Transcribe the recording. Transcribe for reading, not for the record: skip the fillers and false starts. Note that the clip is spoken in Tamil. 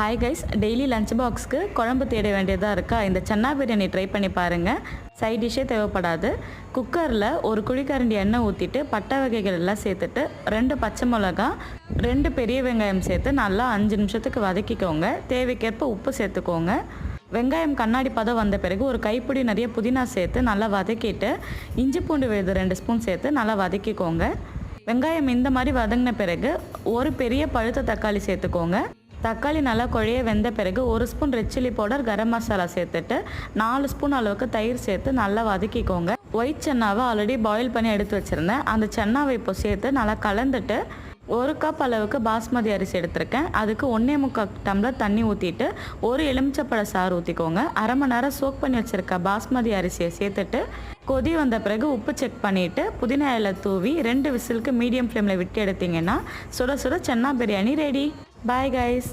ஹாய் கைஸ், டெய்லி லஞ்ச் பாக்ஸ்க்கு குழம்பு தேட வேண்டியதாக இருக்கா? இந்த சன்னா பிரியாணி ட்ரை பண்ணி பாருங்கள். சைட் டிஷ்ஷே தேவைப்படாது. குக்கரில் ஒரு குழிக்கரண்டி எண்ணெய் ஊற்றிட்டு பட்டை வகைகள் எல்லாம் சேர்த்துட்டு 2 பச்சை மிளகா 2 பெரிய வெங்காயம் சேர்த்து நல்லா 5 நிமிஷத்துக்கு வதக்கிக்கோங்க. தேவைக்கேற்ப உப்பு சேர்த்துக்கோங்க. வெங்காயம் கண்ணாடி பதம் வந்த பிறகு ஒரு கைப்பிடி நிறைய புதினா சேர்த்து நல்லா வதக்கிட்டு இஞ்சி பூண்டு விழுது 2 ஸ்பூன் சேர்த்து நல்லா வதக்கிக்கோங்க. வெங்காயம் இந்த மாதிரி வதங்கின பிறகு ஒரு பெரிய பழுத்த தக்காளி சேர்த்துக்கோங்க. தக்காளி நல்லா குழைய வெந்த பிறகு 1 spoon red chilli powder, garam masala சேர்த்துட்டு 4 ஸ்பூன் அளவுக்கு தயிர் சேர்த்து நல்லா வதக்கிக்கோங்க. ஒயிட் சன்னாவை ஆல்ரெடி பாயில் பண்ணி எடுத்து வச்சுருந்தேன். அந்த சன்னாவை இப்போ சேர்த்து நல்லா கலந்துட்டு 1 கப் அளவுக்கு பாஸ்மதி அரிசி எடுத்திருக்கேன். அதுக்கு 1.25 டம்ளர் தண்ணி ஊற்றிட்டு ஒரு எலுமிச்சப்பழ சாறு ஊற்றிக்கோங்க. அரை மணி நேரம் சோக் பண்ணி வச்சுருக்க பாஸ்மதி அரிசியை சேர்த்துட்டு கொதி வந்த பிறகு உப்பு செக் பண்ணிவிட்டு புதினா இலை தூவி 2 விசிலுக்கு மீடியம் ஃப்ளேமில் விட்டு எடுத்திங்கன்னா சுட சுட chana biryani ready. Bye guys.